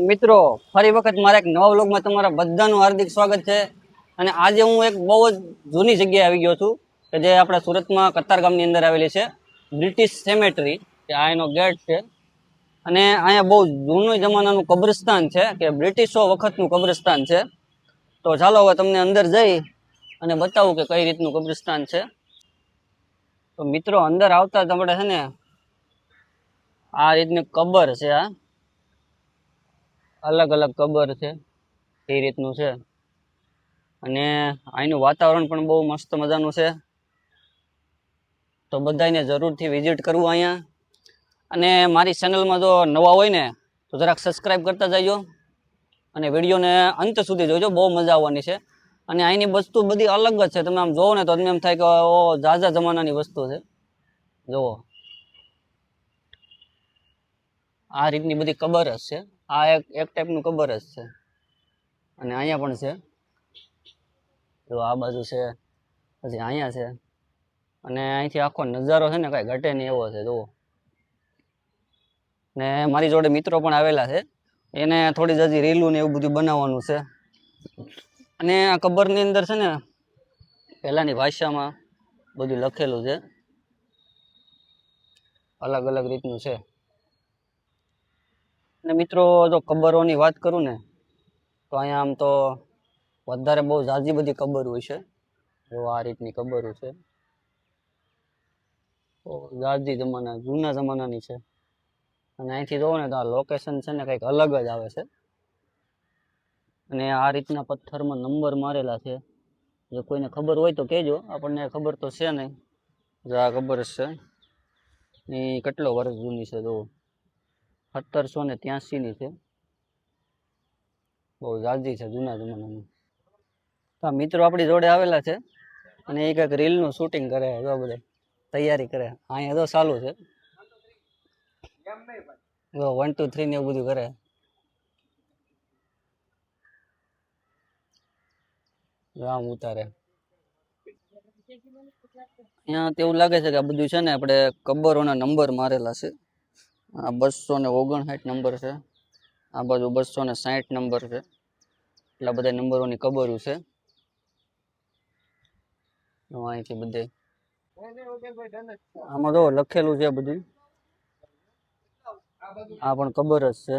મિત્રો ફરી વખત મારા એક નવા વ્લોગમાં તમારા બધાનું હાર્દિક સ્વાગત છે। અને આજે હું એક બહુ જ જૂની જગ્યાએ આવી ગયો છું કે જે આપણા સુરતમાં કતાર ગામની અંદર આવેલી છે, બ્રિટિશ સેમેટરી। કે આ એનો ગેટ છે અને અહીંયા બહુ જૂનું જમાનાનું કબ્રસ્તાન છે કે બ્રિટિશો વખતનું કબ્રસ્તાન છે। તો ચાલો હવે તમને અંદર જઈ અને બતાવું કે કઈ રીતનું કબ્રસ્તાન છે। તો મિત્રો અંદર આવતા જ આપણે છે ને આ રીતની કબર છે, આ અલગ અલગ કબર છે એ રીતનું છે। અને અહીંનું વાતાવરણ પણ બહુ મસ્ત મજાનું છે, તો બધાને જરૂરથી વિઝિટ કરવું અહીંયા। અને મારી ચેનલમાં જો નવા હોય ને તો જરાક સબસ્ક્રાઈબ કરતા જજો અને વિડીયોને અંત સુધી જોજો, બહુ મજા આવવાની છે। અને અહીંની વસ્તુ બધી અલગ જ છે, તમે આમ જોવો ને તો તમને એમ થાય કે ઓ ઝાઝા જમાનાની વસ્તુ છે। જુઓ આ રીતની બધી કબર જ છે, આ એક ટાઈપનું કબર જ છે। અને અહીંયા પણ છે, જો આ બાજુ છે, પછી અહીંયા છે। અને અહીંથી આખો નજારો છે ને કાંઈ ઘટે નહીં એવો છે, જુઓ। ને મારી જોડે મિત્રો પણ આવેલા છે, એને થોડી હજી રીલું ને એવું બધું બનાવવાનું છે। અને આ કબરની અંદર છે ને પહેલાંની ભાષામાં બધું લખેલું છે, અલગ અલગ રીતનું છે। અને મિત્રો જો કબરોની વાત કરું ને તો અહીંયા આમ તો વધારે બહુ ઝાઝી બધી કબર હોય છે, જો આ રીતની કબરો છે, ઝાઝી જમાના જૂના જમાનાની છે। અને અહીંથી જોવો ને તો આ લોકેશન છે ને કંઈક અલગ જ આવે છે। અને આ રીતના પથ્થરમાં નંબર મારેલા છે, જો કોઈને ખબર હોય તો કહેજો, આપણને ખબર તો છે નહીં। જો આ ખબર છે એ કેટલો વર્ષ જૂની છે, જો 1783ની છે, બહુ ઝાઝી છે, જૂના જમાનાની। હા મિત્રો આપણી જોડે આવેલા છે અને એ કંઈક રીલનું શૂટિંગ કરે, જો બધા તૈયારી કરે। અહીંયા તો ચાલુ છે, જો 1 2 3 ને એવું બધું કરે। આમ ઉતારે અહીંયા તો એવું લાગે છે કે આ બધું છે ને આપણે કબરોના નંબર મારેલા છે। આ 259 નંબર છે, આ બાજુ 260 નંબર છે, એટલા બધા નંબરોની કબરો છે અહીંથી બધે। આમાં જો લખેલું છે બધું, આ પણ કબર જ છે,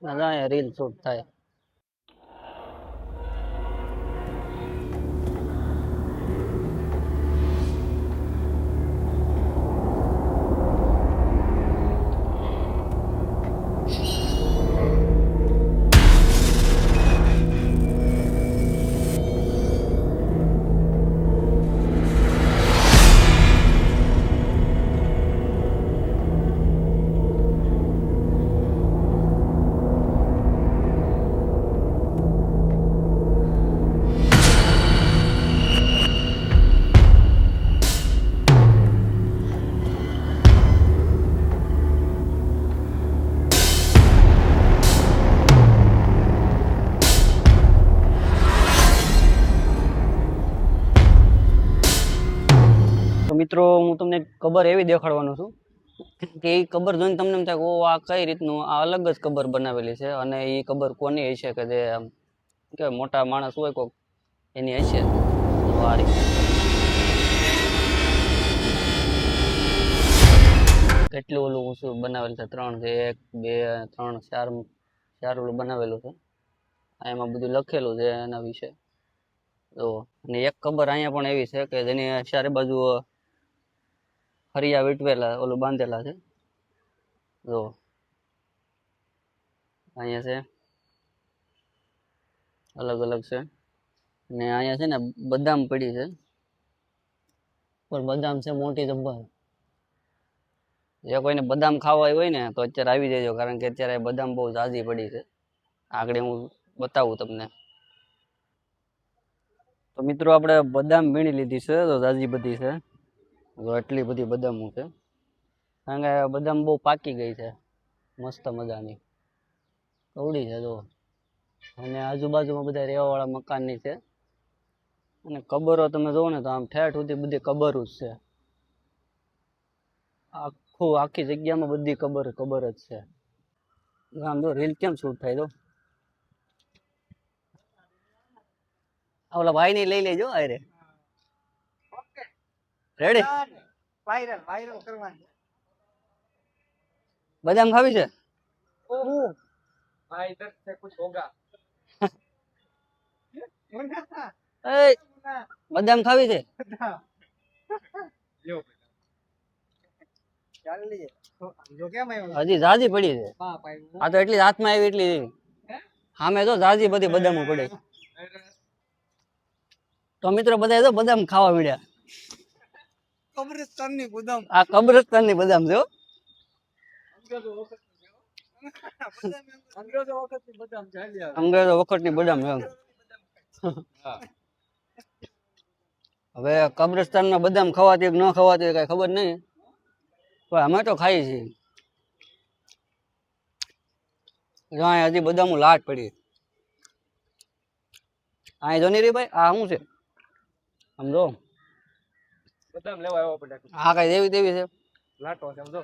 અહીંયા રીલ શૂટ થાય। મિત્રો હું તમને કબર એવી દેખાડવાનો છું કે એ કબર જોઈને તમને એમ થાય કે ઓ આ કઈ રીતનું, આ અલગ જ કબર બનાવેલી છે। અને એ કબર કોની હશે કે જે આમ કે મોટા માણસ હોય કોક એની હશે। આ રીતે કેટલું ઓલું ઊંચું બનાવેલું છે, 3 છે, 1 2 3 4 ઓલું બનાવેલું છે। એમાં બધું લખેલું છે એના વિશે, જો। અને એક કબર અહીંયા પણ એવી છે કે જેની ચારે બાજુ હરિયા વીટવેલા ઓલું બાંધેલા છે, જો અહીંયા છે, અલગ અલગ છે। ને અહીંયા છે ને બદામ પડી છે, પણ બદામ છે મોટી જબ્બર। જે કોઈને બદામ ખાવા હોય ને તો અત્યારે આવી જજો, કારણ કે અત્યારે બદામ બહુ ઝાઝી પડી છે, આગળ હું બતાવું તમને। તો મિત્રો આપણે બદામ વીણી લીધી છે, તો ઝાઝી બધી છે, એટલી બધી બદામો છે, કારણ કે બદામ બહુ પાકી ગઈ છે, મસ્ત મજાની કવડી છે, જો। અને આજુબાજુમાં બધા રહેવાવાળા મકાનની છે। અને કબરો તમે જોવો ને તો આમ ઠેઠ સુધી બધી કબરો જ છે, આ આખી જગ્યામાં બધી કબર કબર જ છે. આમ જો રીલ કેમ શૂટ થાય તો ઓલા ભાઈ ની લઈ લેજો અરે રેડી વાયરલ વાયરલ કરવાની બદામ ખાવી છે भाई इधर से कुछ होगा એ બદામ ખાવી છે लो ચાલ લીજે જો કેમ આવ્યો હજી જાજી પડી છે હા ભાઈ આ તો એટલી હાથમાં આવી એટલી સામે તો જાજી બધી બદામો પડે તો મિત્રો બધા તો બદામ ખાવા મળ્યા કબ્રસ્તાનની બદામ આ કબ્રસ્તાનની બદામ છે હો. અંગ્રેજો વખતની બદામ ચાલ્યા અંગ્રેજો વખતની બદામ એમ હવે કબ્રસ્તાનમાં બદામ ખવાતી કે ન ખવાતી કઈ ખબર નહીં પણ અમે તો ખાઈએ છીએ જ્યાં હજી બદામનું લાટ પડી અહીં જો નહીં રે ભાઈ આ શું છે સમજો બદામ લેવા આવ્યો પડે આ કઈ દેવી દેવી છે લાટો સમજો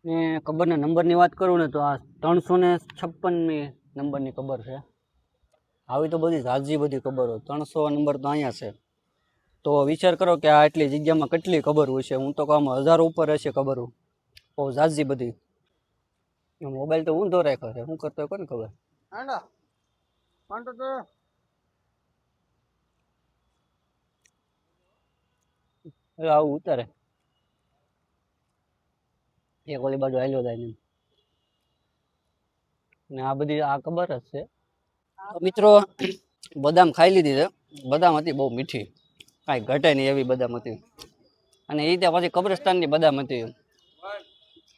ને કબરના નંબરની વાત કરું ને તો આ 356મી નંબરની કબર છે આવી તો બધી ઝાઝી બધી કબરો 300 નંબર તો અહીંયા છે તો વિચાર કરો કે આ એટલી જગ્યામાં કેટલી કબર હોય છે હું તો કહું હજારો ઉપર હશે કબરો બહુ ઝાઝી બધી મોબાઈલ તો ઊંધો રાખ્યો છે શું કરતો હોય કોને ખબર આંડા પાંડો તો હવે આવું ઉતારે એક ઓલી બાજુ હાલ્યો જાય ને ને આ બધી આ ખબર જ છે તો મિત્રો બદામ ખાઈ લીધી છે બદામ હતી બહુ મીઠી કાંઈ ઘટે નહીં એવી બદામ હતી અને એ ત્યાં પછી કબ્રસ્તાનની બદામ હતી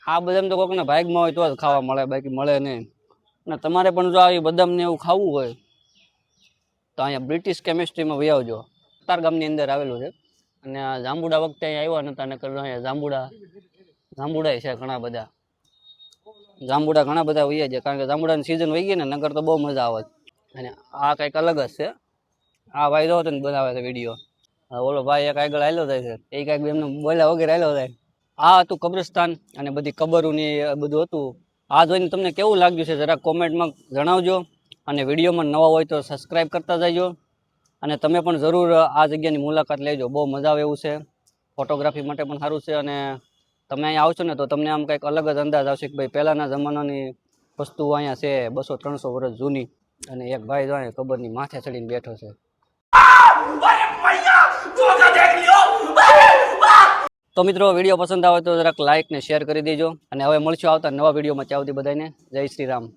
આ બદામ તો કોઈકને ભાગમાં હોય તો જ ખાવા મળે બાકી મળે નહીં અને તમારે પણ જો આવી બદામ ને એવું ખાવું હોય તો અહીંયા બ્રિટિશ કેમિસ્ટ્રીમાં વહી આવજો કતારગામની અંદર આવેલું છે અને આ જાંબુડા વખતે અહીંયા આવ્યા નતા નકર અહીંયા જાંબુડા છે ઘણા બધા જાંબુડા ઘણા બધા વહી છે કારણ કે જાંબુડાની સિઝન વહી ગઈ ને નકર તો બહુ મજા આવે અને આ કંઈક અલગ જ છે આ ભાઈ જો ને બનાવે છે વિડીયો ઓલો ભાઈ એક આગળ આવેલો જાય છે એ કાંઈક એમને બોલ્યા વગેરે આવેલો જાય આ હતું કબ્રસ્તાન અને બધી કબરોની બધું હતું આ જોઈને તમને કેવું લાગ્યું છે જરા કોમેન્ટમાં જણાવજો અને વિડીયોમાં નવા હોય તો સબસ્ક્રાઈબ કરતા જજો અને તમે પણ જરૂર આ જગ્યાની મુલાકાત લેજો બહુ મજા આવે એવું છે ફોટોગ્રાફી માટે પણ સારું છે અને તમે અહીંયા આવશો ને તો તમને આમ કંઈક અલગ જ અંદાજ આવશે કે ભાઈ પહેલાંના જમાનાની વસ્તુઓ અહીંયા છે 200-300 વર્ષ જૂની અને એક ભાઈ જો અહીંયા કબરની માથે ચડીને બેઠો છે તો મિત્રો વિડીયો પસંદ આવે તો જરાક લાઈક ને શેર કરી દેજો અને હવે મળશું આવતા નવા વિડીયોમાં ત્યાં સુધી બધાને જય શ્રી રામ.